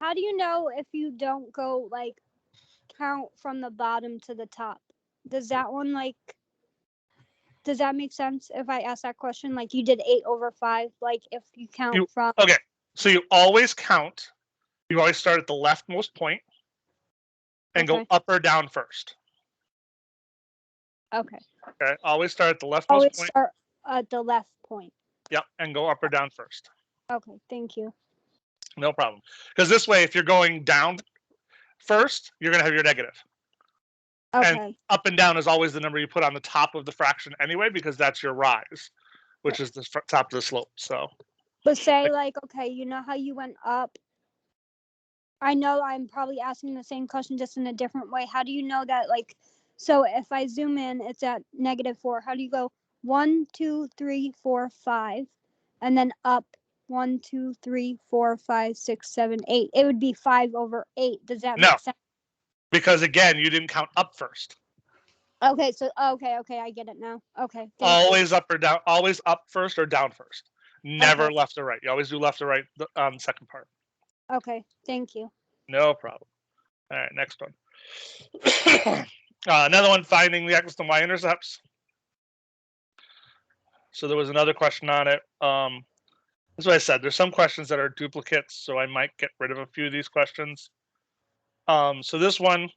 How do you know if you don't go like count from the bottom to the top? Does that one like? Does that make sense? If I ask that question, like you did 8/5, like if you count from. Okay, so you always count. You always start at the leftmost point and go up or down first. Okay. Okay. Always start at the leftmost Always point. start at the left point. Yep, and go up or down first. Okay, thank you. No problem. Because this way, if you're going down first, you're going to have your negative. Okay. And up and down is always the number you put on the top of the fraction anyway, because that's your rise, which is the top of the slope. So. But say like, okay, you know how you went up? I know I'm probably asking the same question just in a different way. How do you know that like, so if I zoom in, it's at -4. How do you go 1, 2, 3, 4, 5, and then up 1, 2, 3, 4, 5, 6, 7, 8? It would be 5/8. Does that make sense? Because again, you didn't count up first. Okay, so okay, I get it now. Okay. Always up or down, always up first or down first. Never left or right. You always do left or right on the second part. Okay, thank you. No problem. All right, next one. Another one, finding the x and y intercepts. So there was another question on it. That's what I said. There's some questions that are duplicates, so I might get rid of a few of these questions. So this one,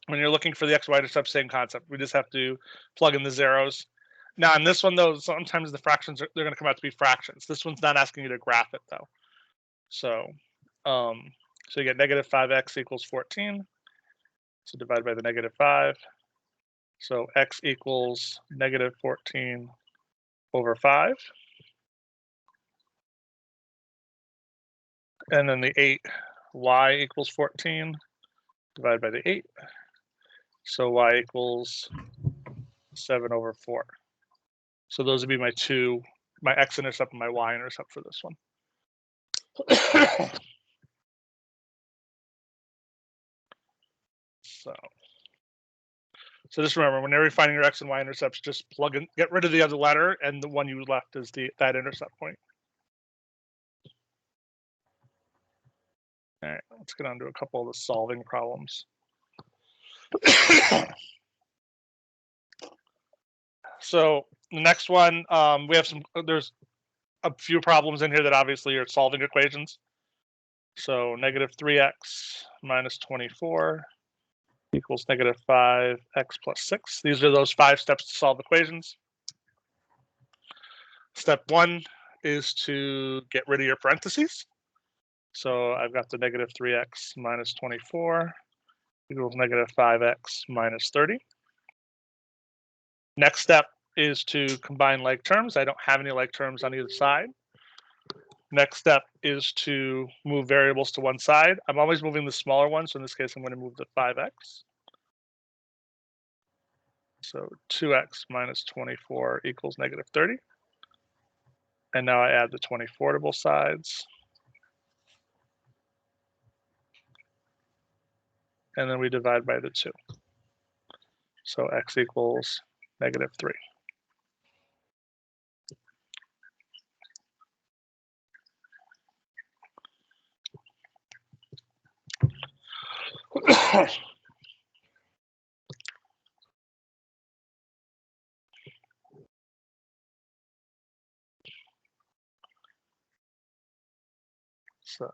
when you're looking for the x, y intercept, same concept. We just have to plug in the zeros. Now, in this one, though, sometimes the fractions, they're going to come out to be fractions. This one's not asking you to graph it, though. So you get -5x equals 14. So divided by the -5. So x equals -14/5. And then the 8, y equals 14 divided by the 8. So y equals 7/4. So those would be my x-intercept and my y-intercept for this one. So just remember, whenever you're finding your x and y intercepts, just plug in, get rid of the other letter, and the one you left is that intercept point. All right, let's get on to a couple of the solving problems. So the next one, we have there's a few problems in here that obviously are solving equations. So -3x minus 24 equals -5x plus 6. These are those 5 steps to solve equations. Step 1 is to get rid of your parentheses. So I've got the -3x minus 24 equals -5x minus 30. Next step is to combine like terms. I don't have any like terms on either side. Next step is to move variables to one side. I'm always moving the smaller one, so in this case, I'm going to move the 5x. So 2x minus 24 equals -30. And now I add the 24 to both sides. And then we divide by the 2. So x equals -3. So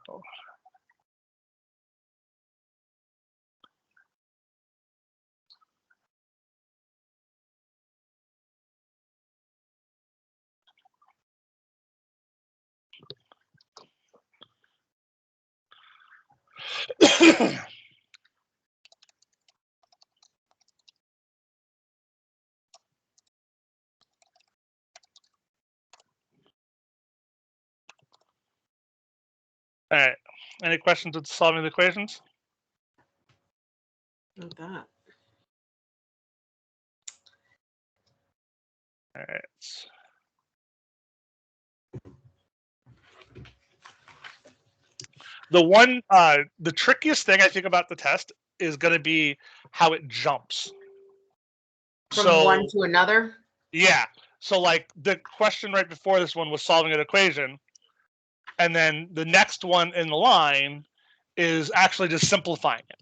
all right. Any questions with solving the equations? Not that. All right. The trickiest thing I think about the test is going to be how it jumps. From one to another? Yeah. So like the question right before this one was solving an equation. And then the next one in the line is actually just simplifying it.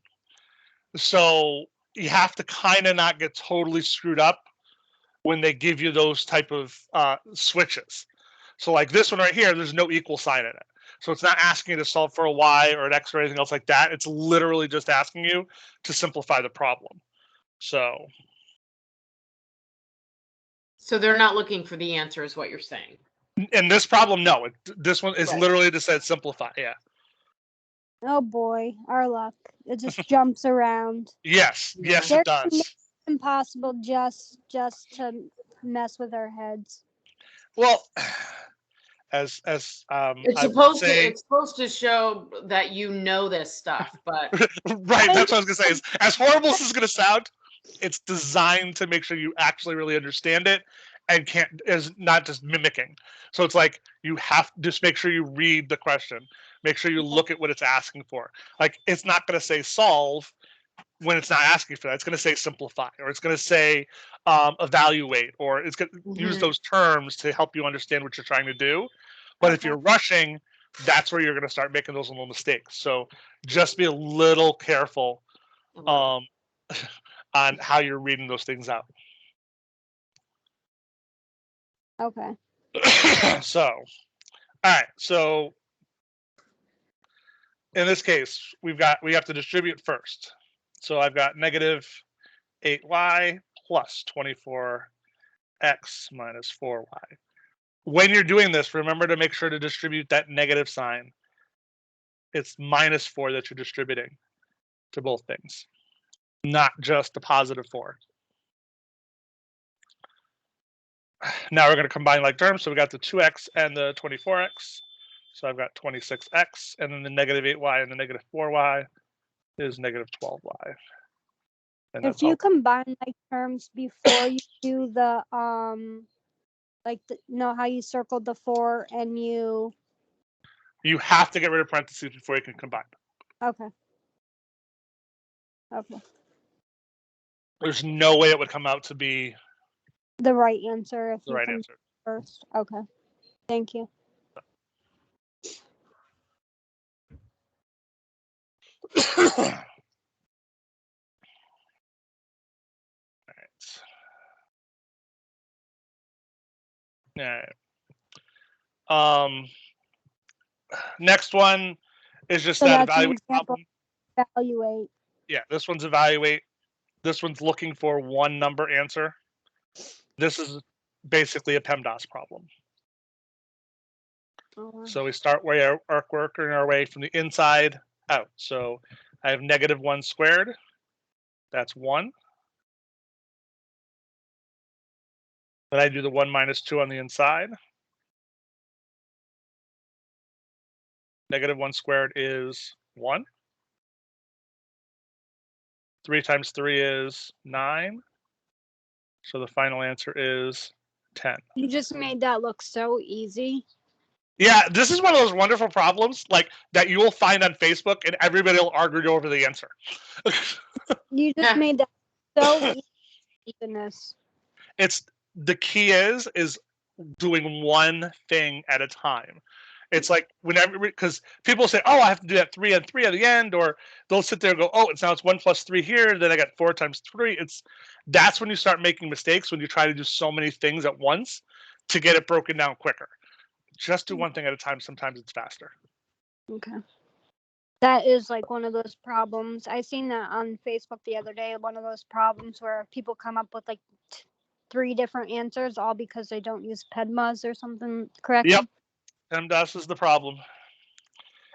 So you have to kind of not get totally screwed up when they give you those type of switches. So like this one right here, there's no equal sign in it. So it's not asking you to solve for a y or an x or anything else like that. It's literally just asking you to simplify the problem. So they're not looking for the answer, is what you're saying. in this problem, no. This one is literally just said simplify. Yeah. Oh boy, our luck. It just jumps around. Yes, Yes, it does. It's impossible just to mess with our heads. Well, as it's I would say, it's supposed to show that you know this stuff, but right. That's what I was gonna say. Is as horrible as it's gonna sound, it's designed to make sure you actually really understand it and is not just mimicking. So it's like you have to just make sure you read the question, make sure you look at what it's asking for. Like it's not gonna say solve when it's not asking for that. It's gonna say simplify, or it's gonna say evaluate, or it's gonna use those terms to help you understand what you're trying to do. But if you're rushing, that's where you're going to start making those little mistakes. So just be a little careful on how you're reading those things out. Okay. So, all right. So in this case, we have to distribute first. So I've got negative 8y plus 24x minus 4y. When you're doing this, remember to make sure to distribute that negative sign. It's minus 4 that you're distributing to both things, not just the positive 4. Now we're going to combine like terms. So we got the 2x and the 24x. So I've got 26x, and then the negative 8y and the negative 4y is negative 12y. And if you combine like terms before you do the know how you circled the 4 and you have to get rid of parentheses before you can combine. Okay. There's no way it would come out to be the right answer if the you right come answer first. Okay. Thank you. All right. Next one is just that evaluate problem. Evaluate. Yeah, this one's evaluate. This one's looking for one number answer. This is basically a PEMDAS problem. Oh, wow. So we start working our way from the inside out. So I have negative 1 squared. That's 1. Then I do the 1 minus 2 on the inside. Negative 1 squared is 1. 3 times 3 is 9. So the final answer is 10. You just made that look so easy. Yeah, this is one of those wonderful problems like that you will find on Facebook, and everybody will argue over the answer. You just made that so easy. It's the key is doing one thing at a time. It's like whenever, because people say, oh, I have to do that 3 and 3 at the end, or they'll sit there and go, oh, it's 1 plus 3 here, then I got 4 times 3. That's when you start making mistakes, when you try to do so many things at once to get it broken down quicker. Just do one thing at a time. Sometimes it's faster. Okay. That is like one of those problems. I seen that on Facebook the other day. One of those problems where people come up with like 3 different answers, all because they don't use PEMDAS or something correctly. Yep. PEMDAS is the problem.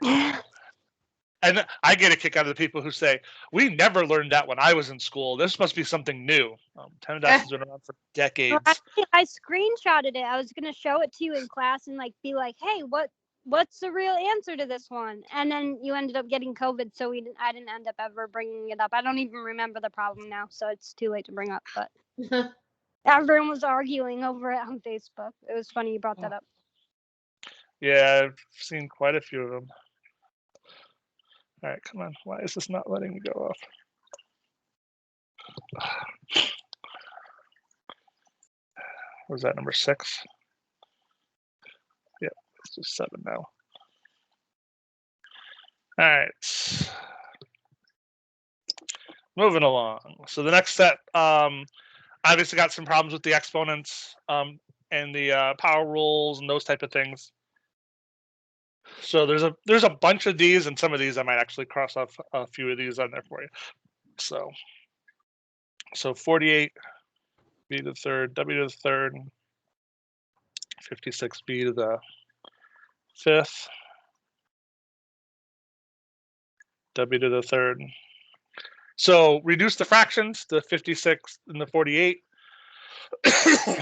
And I get a kick out of the people who say, we never learned that when I was in school. This must be something new. PEMDAS has been around for decades. Well, I screenshotted it. I was going to show it to you in class and like be like, hey, what's the real answer to this one? And then you ended up getting COVID, so I didn't end up ever bringing it up. I don't even remember the problem now, so it's too late to bring up. But everyone was arguing over it on Facebook. It was funny you brought that up. Yeah, I've seen quite a few of them. All right, come on. Why is this not letting me go off? Was that number 6? Yeah, it's just 7 now. All right. moving along. So the next set, obviously got some problems with the exponents and the power rules and those type of things. So there's a bunch of these, and some of these I might actually cross off a few of these on there for you. So 48 b to the third, w to the third, 56 b to the fifth, w to the third. So reduce the fractions, the 56 and the 48.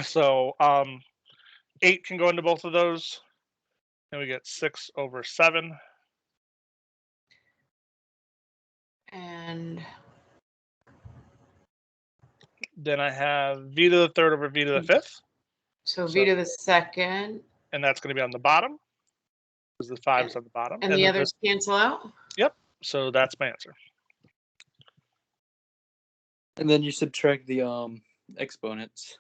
So 8 can go into both of those. And we get 6/7. And Then I have v to the third over v to the fifth. so v to the second. And that's going to be on the bottom. Because the 5 is on the bottom. And the others cancel out? Yep. So that's my answer. And then you subtract the exponents.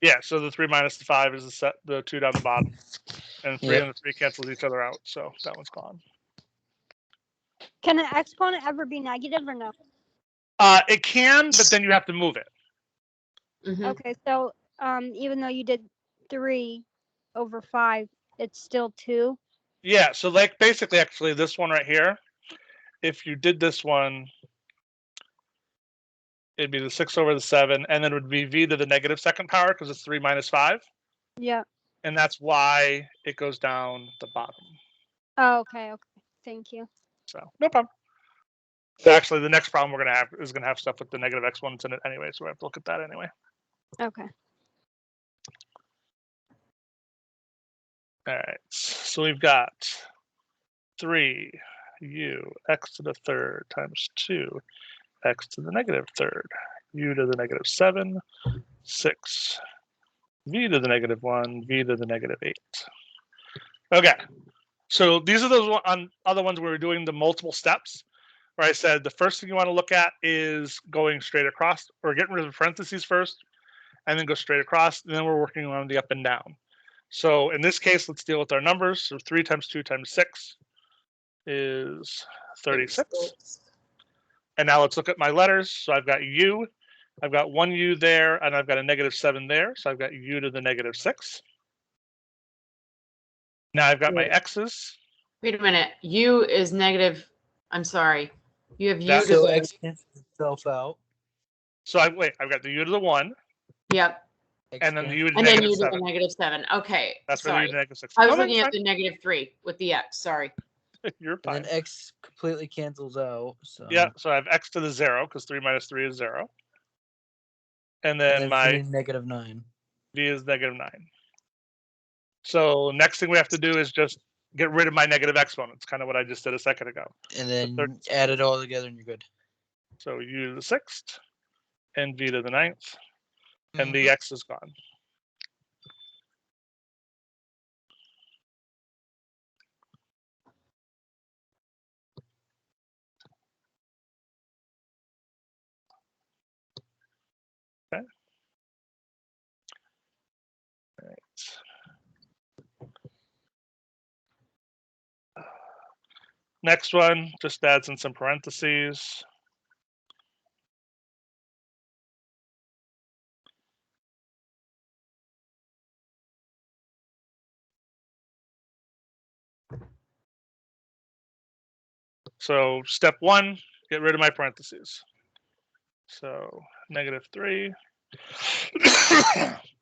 Yeah, so the 3 minus the 5 is the 2 down the bottom. And 3 Yep. and the 3 cancels each other out. So that one's gone. Can an exponent ever be negative or no? It can, but then you have to move it. Mhm. Okay, so even though you did 3/5, it's still 2. Yeah, so like basically actually this one right here, if you did this one, it'd be the 6/7, and then it would be v to the negative second power because it's 3 minus 5. Yeah. And that's why it goes down the bottom. Oh, okay. Thank you. So no problem. So actually, the next problem we're gonna have is gonna have stuff with the negative exponents in it anyway, so we have to look at that anyway. Okay. All right, so we've got 3 u x to the third times 2 x to the negative third, u to the negative 7, 6, v to the negative 1, v to the negative 8. Okay, so these are those other ones where we're doing the multiple steps, where I said the first thing you want to look at is going straight across, or getting rid of the parentheses first, and then go straight across, and then we're working on the up and down. So in this case, let's deal with our numbers. So 3 times 2 times 6 is 36. And now let's look at my letters. So I've got u, I've got 1 u there, and I've got a negative 7 there. So I've got u to the negative 6. Now I've got my x's. Wait a minute. U is negative. I'm sorry. You have U That's to So the. x cancels itself out. So I've got the u to the 1, Yep. X and then the u to And then negative U to the 7. negative 7. Okay. That's where the u sorry. to negative 6. I was No, looking that's at the negative 3 with the X. Sorry. fine. You're And fine. then x completely cancels out. So Yeah, so I have x to the 0 because 3 minus 3 is 0. And And then then my v negative 9. v is negative 9. So next thing we have to do is just get rid of my negative exponents, kind of what I just did a second ago. And then third- add it all together and you're good. So u to the 6th and v to the 9th, and the x is gone. Okay. All right. Next one, just adds in some parentheses. So step 1, get rid of my parentheses. So negative 3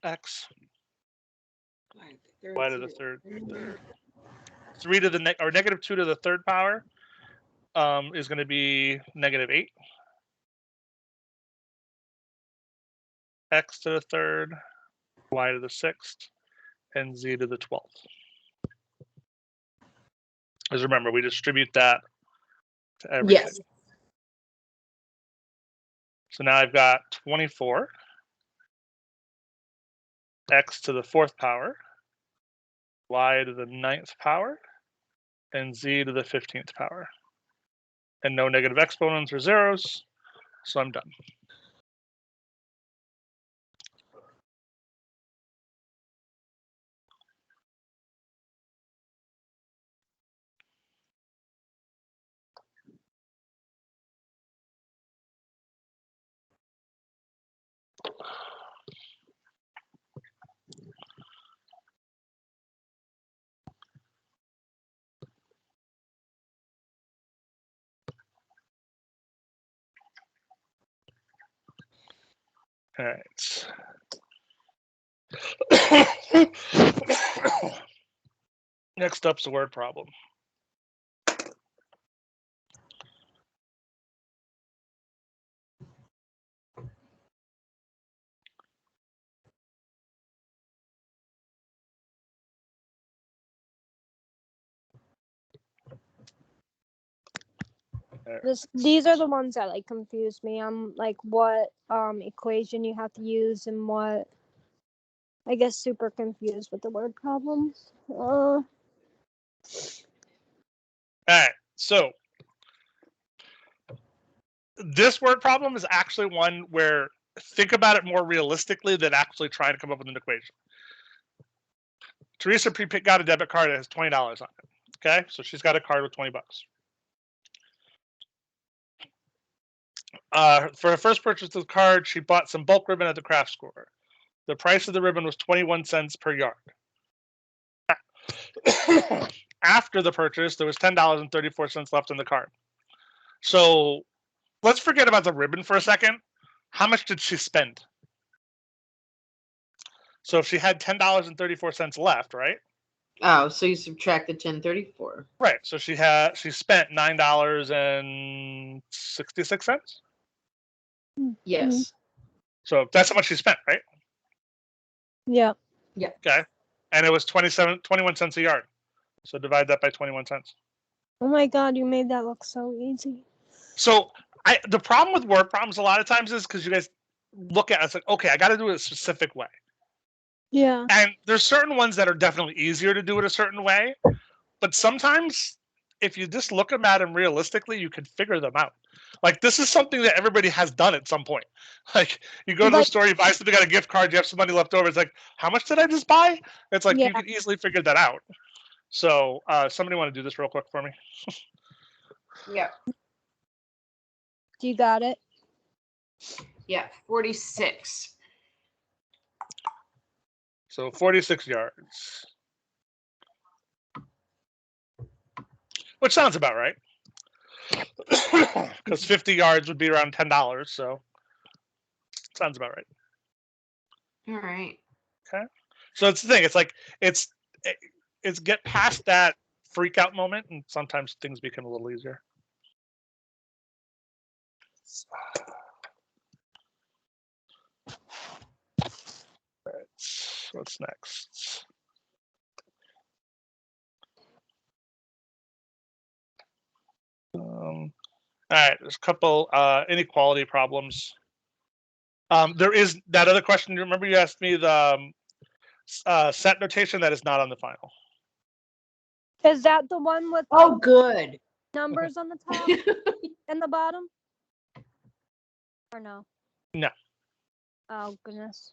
x y to the third 3 to the or negative 2 to the third power is going to be negative 8. X to the third, y to the 6th, and z to the 12th. As remember, we distribute that to everything. Yes. So now I've got 24 x to the 4th power, y to the 9th power, and z to the 15th power. And no negative exponents or zeros, so I'm done. All right. Next up's a word problem. These are the ones that like confuse me. I'm like what equation you have to use and what. I guess super confused with the word problems. All right. So this word problem is actually one where think about it more realistically than actually trying to come up with an equation. Teresa got a debit card that has $20 on it. Okay, so she's got a card with 20 bucks. For her first purchase of the card, she bought some bulk ribbon at the craft store. The price of the ribbon was 21 cents per yard. After the purchase, there was $10.34 left in the card. So let's forget about the ribbon for a second. How much did she spend? So if she had $10.34 left, right? Oh, so you subtracted 1034. Right. So she spent $9.66. Yes. So that's how much she spent, right? Yeah. Okay. And it was 21 cents a yard. So divide that by 21 cents. Oh my god, you made that look so easy. So the problem with word problems a lot of times is because you guys look at it, it's like, okay, I got to do it a specific way. Yeah. And there's certain ones that are definitely easier to do it a certain way. But sometimes if you just look at them realistically, you can figure them out. Like this is something that everybody has done at some point. Like you go to the store, you buy something, got a gift card, you have some money left over. It's like, how much did I just buy? It's like you can easily figure that out. So somebody want to do this real quick for me? Yeah. Do you got it? Yeah, 46. So 46 yards. Which sounds about right. Because 50 yards would be around $10, so sounds about right. All right. Okay. So it's the thing. It's like it's get past that freak out moment, and sometimes things become a little easier. All right. What's next? All right. There's a couple inequality problems. There is that other question. You remember you asked me the set notation that is not on the final. Is that the one with Oh, good. numbers on the top and the bottom? Or no? No. Oh goodness.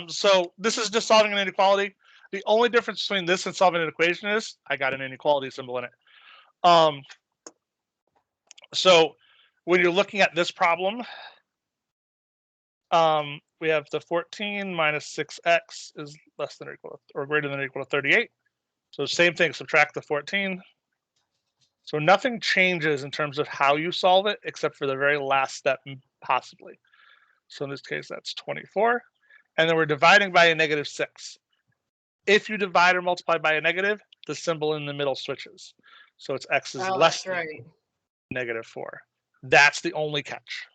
So this is just solving an inequality. The only difference between this and solving an equation is I got an inequality symbol in it. So when you're looking at this problem, we have the 14 minus 6x is less than or equal or greater than or equal to 38. So same thing, subtract the 14. So nothing changes in terms of how you solve it, except for the very last step, possibly. So in this case, that's 24. And then we're dividing by a -6. If you divide or multiply by a negative, the symbol in the middle switches. So it's x is less than -4. That's the only catch.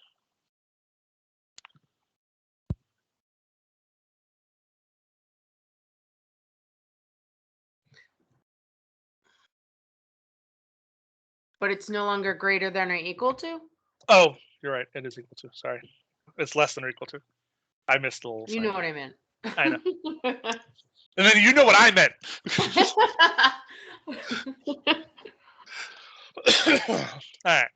But it's no longer greater than or equal to? Oh, you're right. It is equal to. Sorry. It's less than or equal to. I missed a little. You know what I meant. I know. And then you know what I meant. All right.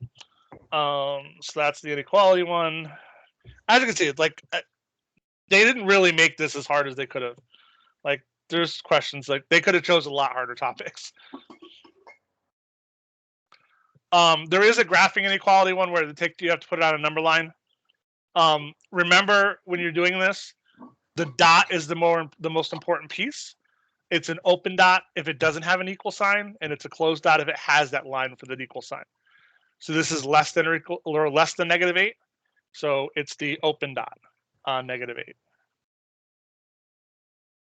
So that's the inequality one. As you can see, it's like they didn't really make this as hard as they could have. Like there's questions like they could have chosen a lot harder topics. There is a graphing inequality one where you have to put it on a number line. Remember when you're doing this, the dot is the most important piece. It's an open dot if it doesn't have an equal sign, and it's a closed dot if it has that line for the equal sign. So this is less than or equal or less than -8. So it's the open dot on -8.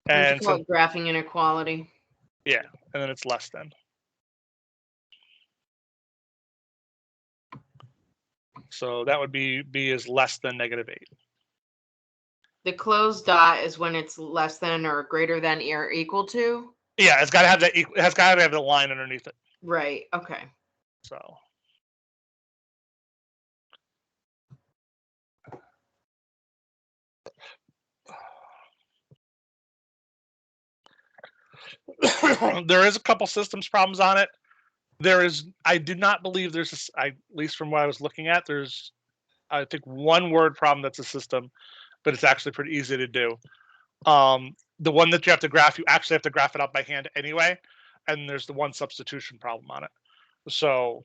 What And you call so, it, graphing inequality. yeah, and then it's less than. So that would be B is less than -8. The closed dot is when it's less than or greater than or equal to. Yeah, it's got to have that. It has got to have the line underneath it. Right. Okay. So. There is a couple systems problems on it. I do not believe there's, at least from what I was looking at, there's, I think, one word problem that's a system, but it's actually pretty easy to do. The one that you have to graph, you actually have to graph it out by hand anyway, and there's the one substitution problem on it. So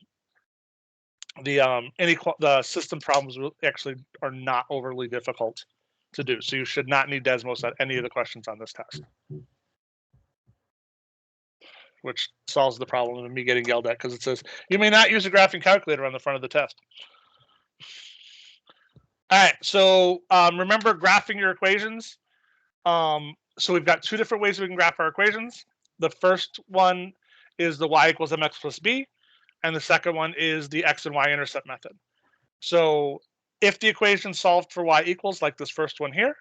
the system problems actually are not overly difficult to do. So you should not need Desmos on any of the questions on this test, which solves the problem of me getting yelled at because it says you may not use a graphing calculator on the front of the test. All right, so remember graphing your equations. So we've got two different ways we can graph our equations. The first one is the y equals mx plus b, and the second one is the x and y intercept method. So if the equation solved for y equals, like this first one here,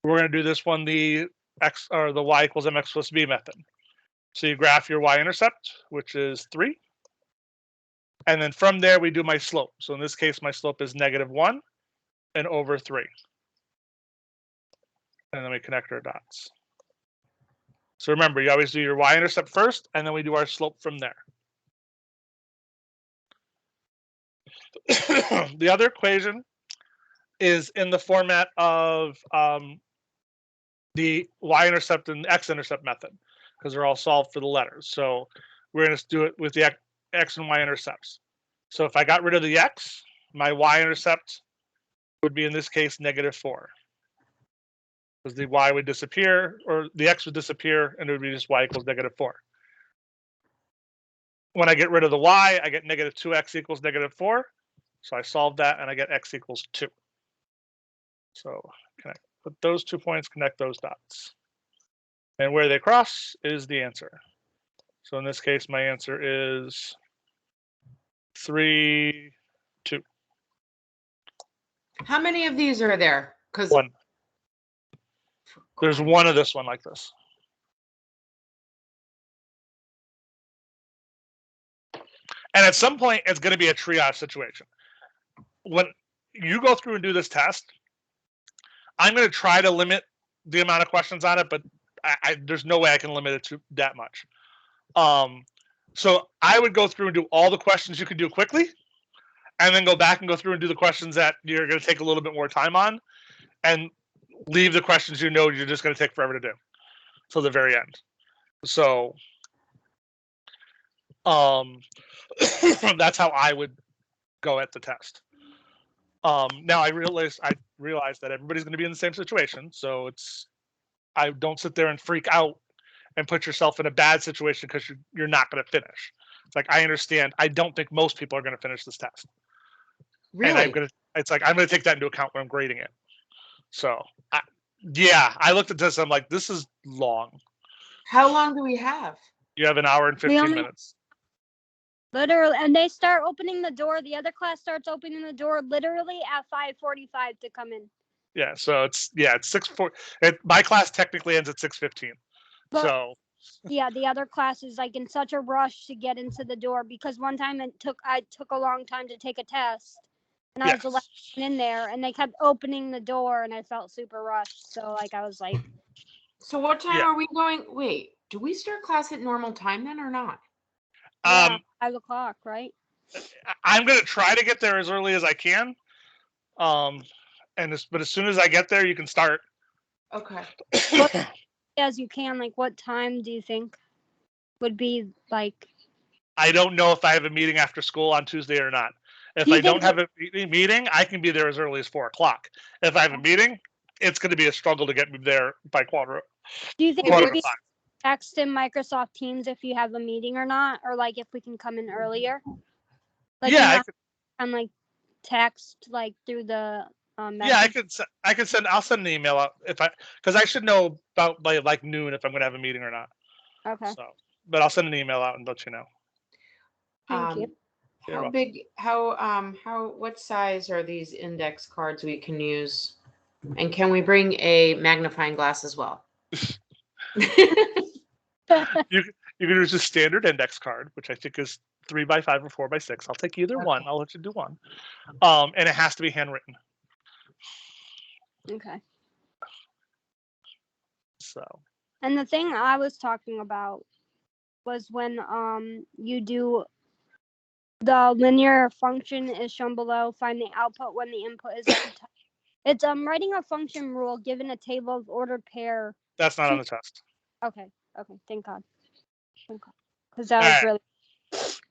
we're going to do this one, the x or the y equals mx plus b method. So you graph your y-intercept, which is 3. And then from there, we do my slope. So in this case, my slope is -1 and over 3. And then we connect our dots. So remember, you always do your y-intercept first, and then we do our slope from there. The other equation is in the format of the y-intercept and x-intercept method, because they're all solved for the letters. So we're going to do it with the x and y intercepts. So if I got rid of the x, my y-intercept would be, in this case, -4. Because the y would disappear, or the x would disappear, and it would be just y equals -4. When I get rid of the y, I get -2x equals -4. So I solve that, and I get x equals 2. So put those 2 points, connect those dots. And where they cross is the answer. So in this case, my answer is 3, 2. How many of these are there? Because 1. There's one of this one like this. And at some point, it's going to be a triage situation. When you go through and do this test, I'm going to try to limit the amount of questions on it, but there's no way I can limit it to that much. So I would go through and do all the questions you can do quickly, and then go back and go through and do the questions that you're going to take a little bit more time on, and leave the questions you know you're just going to take forever to do till the very end. So that's how I would go at the test. Now I realize that everybody's going to be in the same situation, so I don't sit there and freak out and put yourself in a bad situation because you're not going to finish. It's like, I understand. I don't think most people are going to finish this test. really, And I'm going to take that into account when I'm grading it. So I looked at this. I'm like, this is long. how long do we have? You have an hour and 15 minutes. Literally, and they start opening the door. The other class starts opening the door literally at 5:45 to come in. Yeah. So it's 6:4. My class technically ends at 6:15. But So yeah, the other class is like in such a rush to get into the door because one time I took a long time to take a test, and I was the last one in there, and they kept opening the door, and I felt super rushed. So like I was like, So what time Yeah. are we going? Wait, do we start class at normal time then or not? yeah, 5 o'clock, right? I'm going to try to get there as early as I can. But as soon as I get there, you can start. Okay. As you can. Like, what time do you think would be like? I don't know if I have a meeting after school on Tuesday or not. If Do you I don't think- have a meeting, I can be there as early as 4 o'clock. If I have a meeting, it's going to be a struggle to get me there by quarter Do you think Quarter we to could 5. text in Microsoft Teams if you have a meeting or not, or like if we can come in earlier? Like, Yeah, you know, I'm like text like through the Yeah, message? I'll send an email out because I should know about by like noon if I'm gonna have a meeting or not. Okay. So, but I'll send an email out and let you know. Thank you. You're How big, what size are these index cards we can use? And can we bring a magnifying glass as well? You can use a standard index card, which I think is 3x5 or 4x6. I'll take either one. Okay. I'll let you do one. And it has to be handwritten. Okay. So And the thing I was talking about was when you do the linear function is shown below, find the output when the input is at the top. It's writing a function rule given a table of ordered pair. that's not on the test. Okay. Thank God. Because that All was right. really.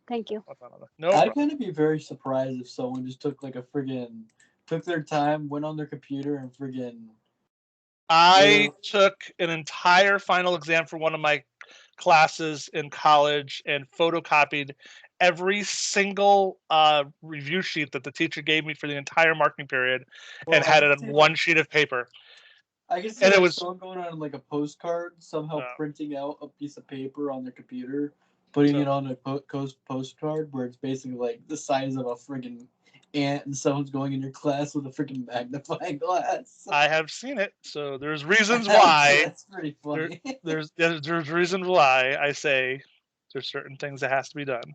Thank you. That's not on the- No I'd problem. kind of be very surprised if someone just took like took their time, went on their computer and I took an entire final exam for one of my classes in college and photocopied every single review sheet that the teacher gave me for the entire marking period and had it on one sheet of paper. I can see And it like was- someone going on like a postcard, somehow No. printing out a piece of paper on their computer, putting So- it on a postcard where it's basically like the size of a friggin' ant, and someone's going in your class with a freaking magnifying glass. I have seen it, so there's reasons why. That's pretty funny. There's reasons why I say there's certain things that has to be done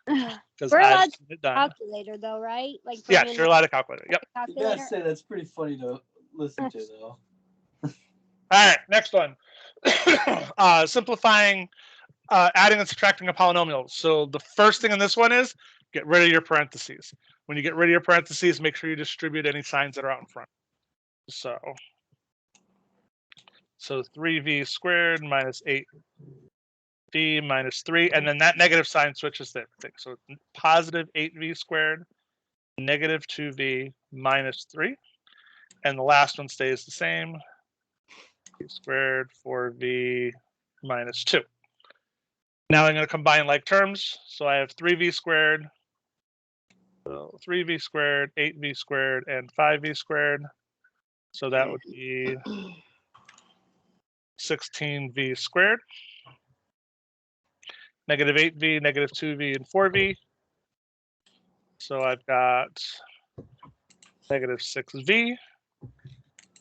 because We're allowed I've seen it done. calculator though, right? Like Yeah, bring in you're allowed to calculate it. Yep. the You gotta calculator. say that's pretty funny to listen to, though. All right, next one. Simplifying, adding and subtracting a polynomial. So the first thing in this one is get rid of your parentheses. When you get rid of your parentheses, make sure you distribute any signs that are out in front. So 3v squared minus 8v minus 3, and then that negative sign switches to everything. So positive 8v squared, negative 2v minus 3, and the last one stays the same. V squared 4v minus 2. Now I'm going to combine like terms. So I have 3v squared, so 3v squared, 8v squared, and 5v squared. So that would be 16v squared. Negative 8v, negative 2v, and 4v. So I've got negative 6v,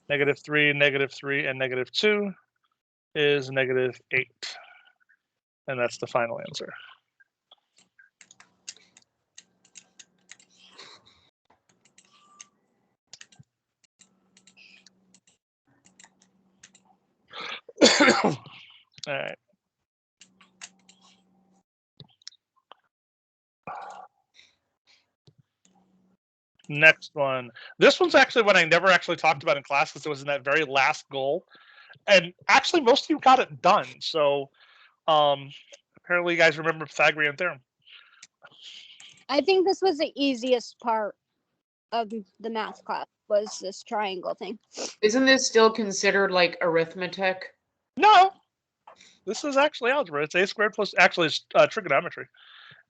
negative 3, and negative 2 is negative 8. And that's the final answer. All right. Next one. This one's actually one I never actually talked about in class because it was in that very last goal. And actually, most of you got it done. So apparently you guys remember Pythagorean theorem. I think this was the easiest part of the math class was this triangle thing. Isn't this still considered like arithmetic? No, this is actually algebra. It's a squared plus, actually it's trigonometry.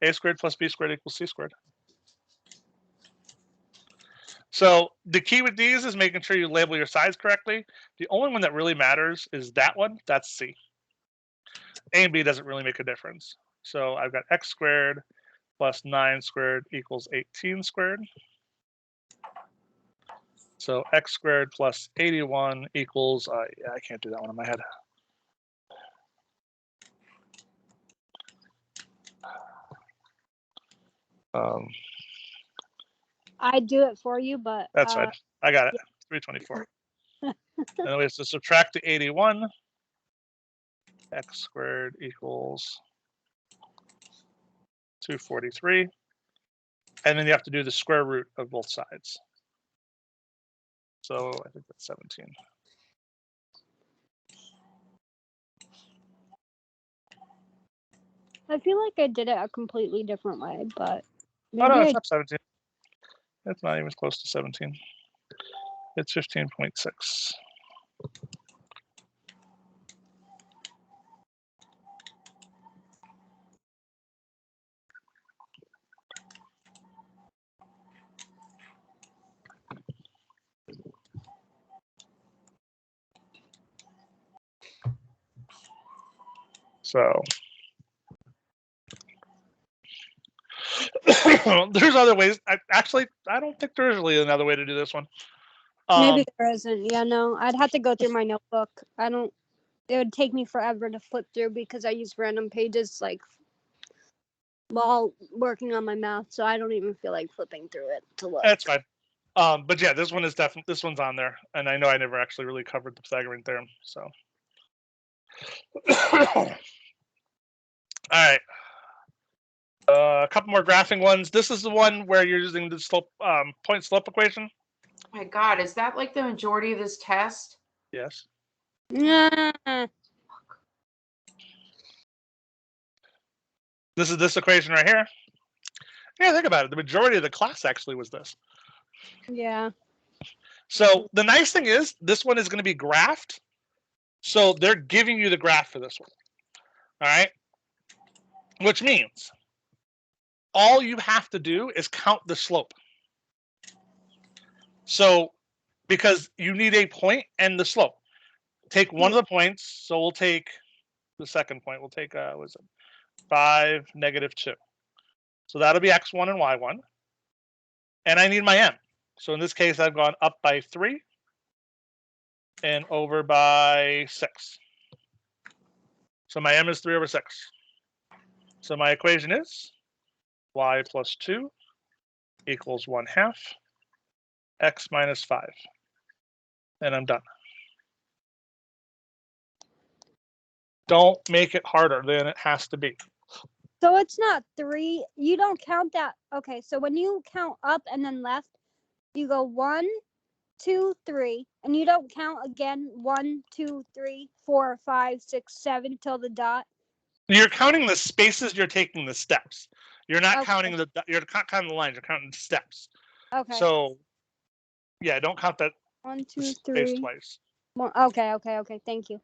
A squared plus b squared equals c squared. So the key with these is making sure you label your sides correctly. The only one that really matters is that one. That's C. A and B doesn't really make a difference. So I've got x squared plus 9 squared equals 18 squared. So x squared plus 81 equals, yeah, I can't do that one in my head. I'd do it for you, but That's fine. I got it. 324. Anyways, so subtract the 81. X squared equals 243. And then you have to do the square root of both sides. So I think that's 17. I feel like I did it a completely different way, but Oh no, maybe it's not 17. It's not even close to 17. It's 15.6. So there's other ways. I don't think there's really another way to do this one. Maybe there isn't. Yeah, no. I'd have to go through my notebook. It would take me forever to flip through because I use random pages like while working on my math, so I don't even feel like flipping through it to look. That's fine. But yeah, this one's on there, and I know I never actually really covered the Pythagorean theorem. So, all right. A couple more graphing ones. This is the one where you're using the slope, point slope equation. My God, is that like the majority of this test? Yes. Yeah. This is this equation right here. Yeah, think about it. The majority of the class actually was this. Yeah. So the nice thing is this one is going to be graphed. So they're giving you the graph for this one. All right. Which means all you have to do is count the slope. So because you need a point and the slope. Take one of the points. So we'll take the second point. We'll take what is it? 5, -2. So that'll be x1 and y1. And I need my m. So in this case, I've gone up by 3 and over by 6. So my m is 3 over 6. So my equation is y plus 2 equals 1/2 x minus 5. And I'm done. Don't make it harder than it has to be. So it's not 3. You don't count that. Okay, so when you count up and then left, you go 1, 2, 3, and you don't count again 1, 2, 3, 4, 5, 6, 7 till the dot. You're counting the spaces. You're taking the steps. You're not Okay. counting the. You're not counting the lines. You're counting the steps. Okay. So, yeah, don't count that 1, 2, space 3. twice. Okay. Thank you.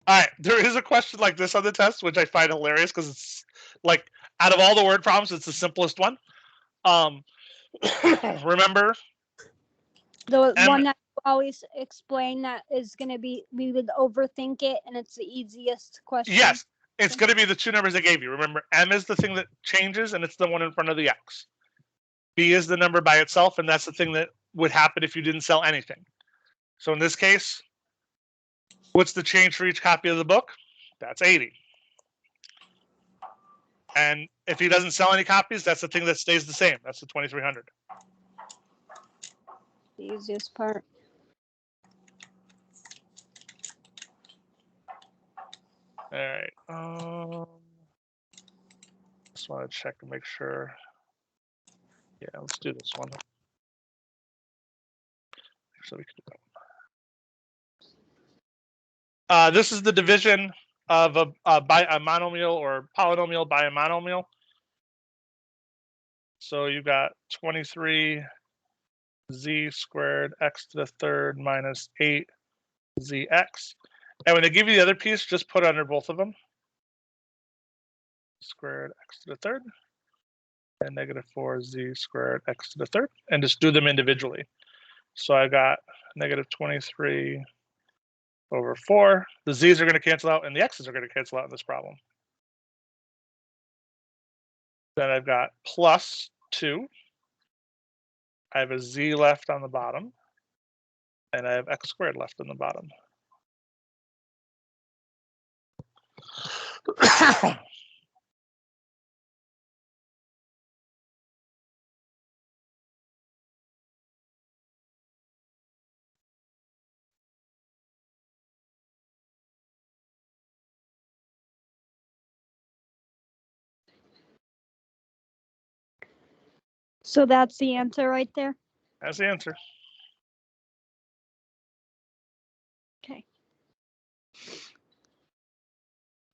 All right, there is a question like this on the test, which I find hilarious because it's like out of all the word problems, it's the simplest one. Remember The one that you always explain that is going to be, we would overthink it, and it's the easiest question. Yes, it's going to be the two numbers I gave you. Remember, m is the thing that changes, and it's the one in front of the x. B is the number by itself, and that's the thing that would happen if you didn't sell anything. So in this case, what's the change for each copy of the book? That's 80. And if he doesn't sell any copies, that's the thing that stays the same. That's the 2,300. The easiest part. All right. Just want to check to make sure. Yeah, let's do this one. So we can do that. This is the division of a monomial or polynomial by a monomial. So you got 23 z squared x to the third minus 8 zx. And when they give you the other piece, just put under both of them. Squared x to the third and -4 z squared x to the third, and just do them individually. So I got -23 over 4. The z's are going to cancel out and the x's are going to cancel out in this problem. Then I've got plus 2. I have a z left on the bottom, and I have x squared left on the bottom. So that's the answer right there. That's the answer. Okay.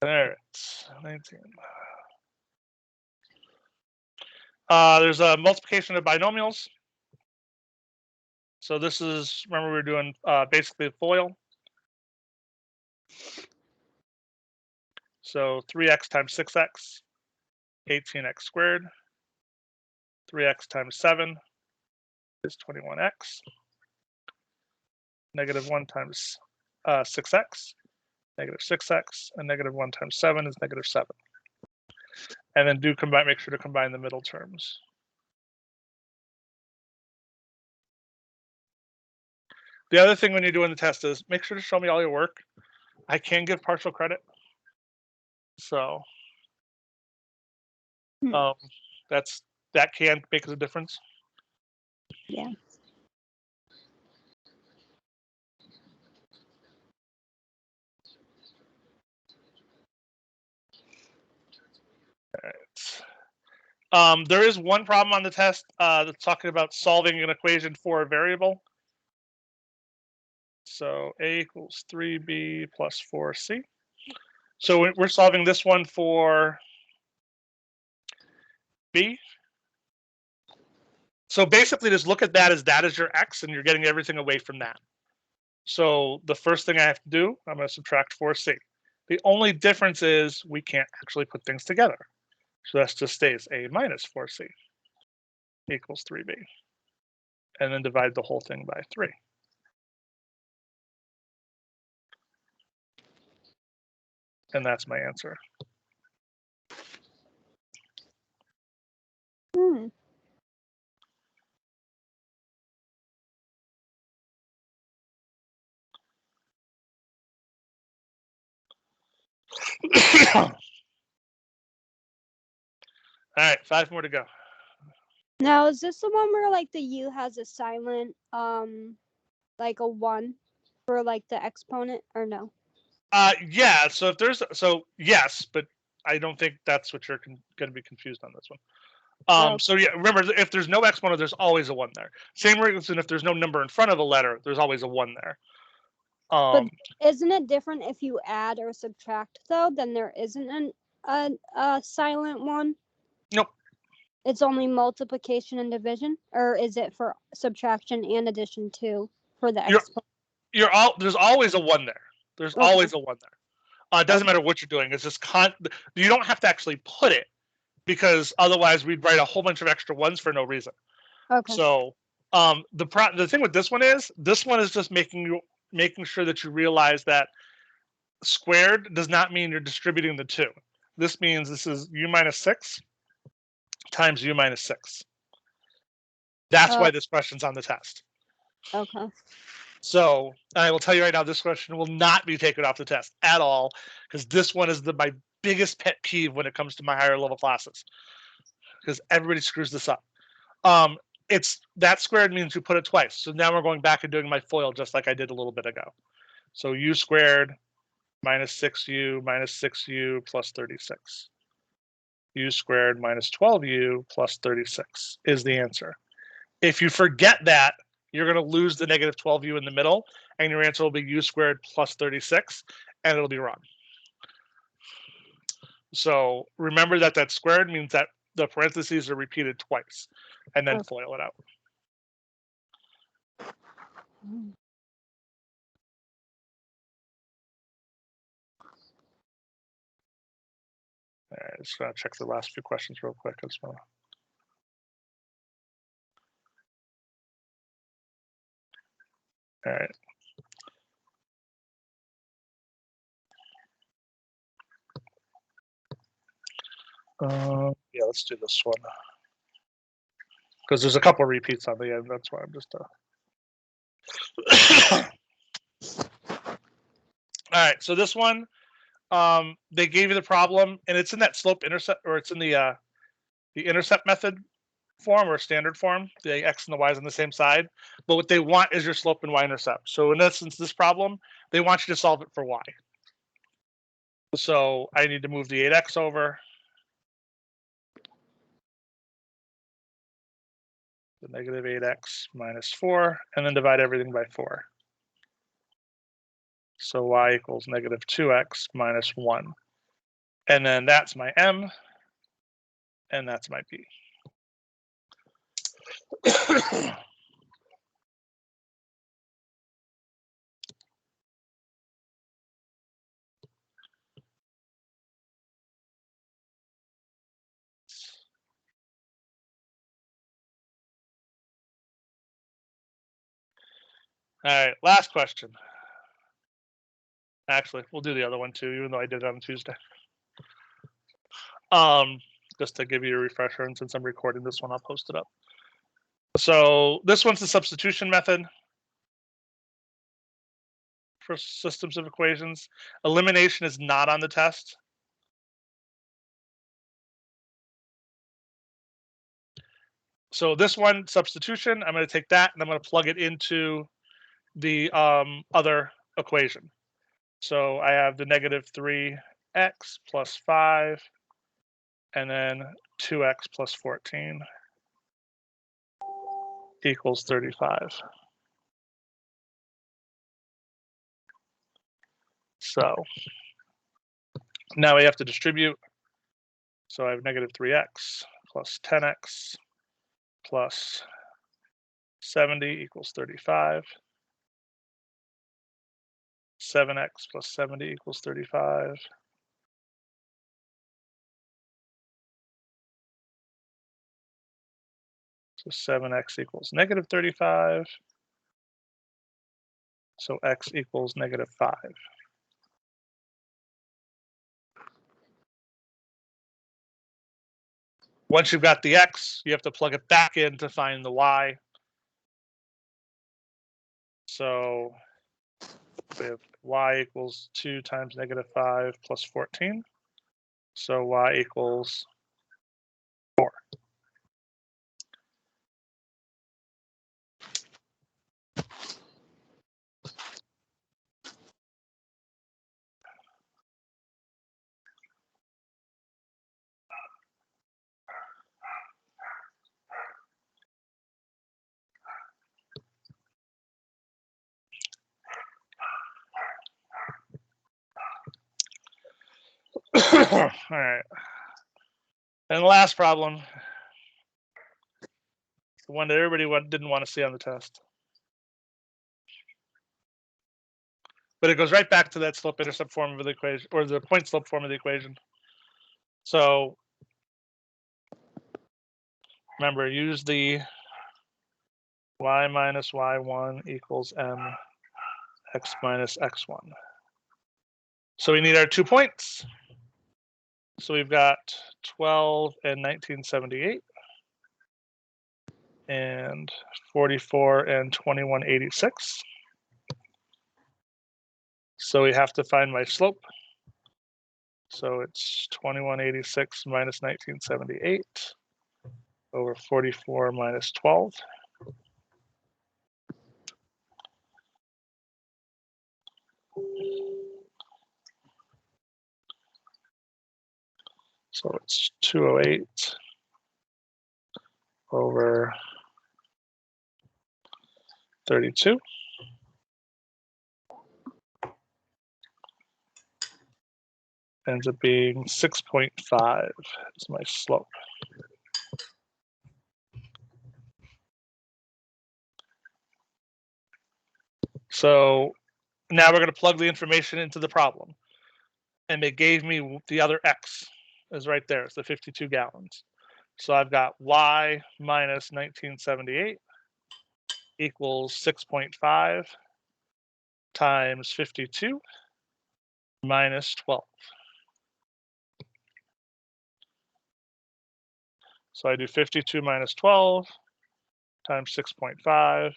All right, 19. There's a multiplication of binomials. So this is, remember we were doing basically FOIL. So 3x times 6x, 18x squared, 3x times 7, is 21x. Negative 1 times 6x, negative 6x, and negative 1 times 7 is negative 7. And then make sure to combine the middle terms. The other thing when you're doing the test is make sure to show me all your work. I can give partial credit. So that can make a difference. Yeah. All right. There is one problem on the test that's talking about solving an equation for a variable. So a equals 3b plus 4c. So we're solving this one for b. So basically just look at that as your x, and you're getting everything away from that. So the first thing I have to do, I'm going to subtract 4c. The only difference is we can't actually put things together. So that just stays a minus 4c equals 3b. And then divide the whole thing by 3. And that's my answer. Hmm. All right, 5 more to go. Now, is this the one where like the u has a silent, like a 1 for like the exponent, or no? Yeah. So yes, but I don't think that's what you're going to be confused on this one. Oh. So yeah, remember, if there's no exponent, there's always a 1 there. Same reason if there's no number in front of a letter, there's always a 1 there. But isn't it different if you add or subtract though? Then there isn't a silent 1. Nope. It's only multiplication and division, or is it for subtraction and addition too for the exponent? There's always a 1 there. There's Okay. always a 1 there. It doesn't matter what you're doing. It's just you don't have to actually put it, because otherwise we'd write a whole bunch of extra 1s for no reason. Okay. So the thing with this one is just making sure that you realize that squared does not mean you're distributing the 2. This means this is u minus 6 times u minus 6. That's why this question's on the test. Okay. So I will tell you right now, this question will not be taken off the test at all, because this one is my biggest pet peeve when it comes to my higher level classes, because everybody screws this up. It's that squared means you put it twice. So now we're going back and doing my FOIL just like I did a little bit ago. So u squared minus 6u minus 6u plus 36. U squared minus 12u plus 36 is the answer. If you forget that, you're going to lose the negative 12u in the middle, and your answer will be u squared plus 36, and it'll be wrong. So remember that squared means that the parentheses are repeated twice, and then FOIL it out. All right, just going to check the last few questions real quick as well. All right. Yeah, let's do this one, because there's a couple repeats on the end. That's why I'm just. All right, so this one, they gave you the problem, and it's in that slope intercept, or it's in the intercept method form or standard form. The x and the y is on the same side, but what they want is your slope and y-intercept. So in essence, this problem, they want you to solve it for y. So I need to move the 8x over. The negative 8x minus 4, and then divide everything by 4. So y equals negative 2x minus 1. And then that's my m, and that's my b. All right, last question. Actually, we'll do the other one too, even though I did it on Tuesday. Just to give you a refresher, and since I'm recording this one, I'll post it up. So this one's the substitution method for systems of equations. Elimination is not on the test. So this one, substitution, I'm going to take that and I'm going to plug it into the other equation. So I have the negative 3x plus 5, and then 2x plus 14 equals 35. So now we have to distribute. So I have negative 3x plus 10x plus 70 equals 35. 7x plus 70 equals 35. So 7x equals negative 35. So x equals negative 5. Once you've got the x, you have to plug it back in to find the y. So we have y equals 2 times negative 5 plus 14. So y equals 4. All right. And the last problem, the one that everybody didn't want to see on the test. But it goes right back to that slope-intercept form of the equation, or the point-slope form of the equation. So remember, use the y minus y1 equals m x minus x1. So we need our 2 points. So we've got 12 and 1978 and 44 and 2186. So we have to find my slope. So it's 2186 minus 1978 over 44 minus 12. So it's 208 over 32. Ends up being 6.5 is my slope. So now we're going to plug the information into the problem. And it gave me the other x is right there. It's the 52 gallons. So I've got y minus 1978 equals 6.5 times 52 minus 12. So I do 52 minus 12 times 6.5.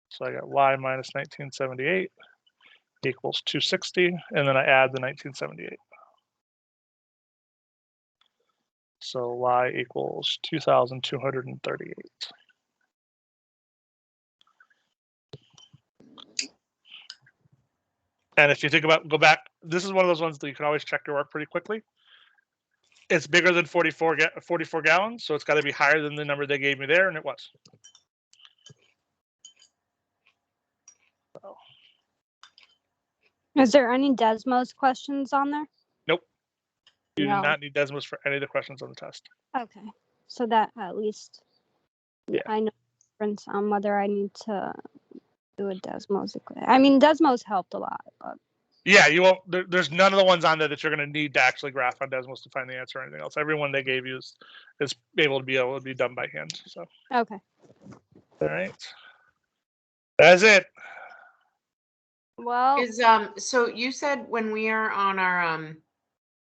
So I got y minus 1978 equals 260, and then I add the 1978. So y equals 2,238. And if you think about, go back, this is one of those ones that you can always check your work pretty quickly. It's bigger than 44 gallons, so it's got to be higher than the number they gave me there, and it was. So. Is there any Desmos questions on there? Nope. You No. do not need Desmos for any of the questions on the test. Okay. So that at least Yeah. I know the difference on whether I need to do a Desmos equation. I mean, Desmos helped a lot, but Yeah, you won't. There's none of the ones on there that you're going to need to actually graph on Desmos to find the answer or anything else. Everyone they gave you is able to be done by hand. So. okay. All right. That's it. Well, Is so you said when we are on our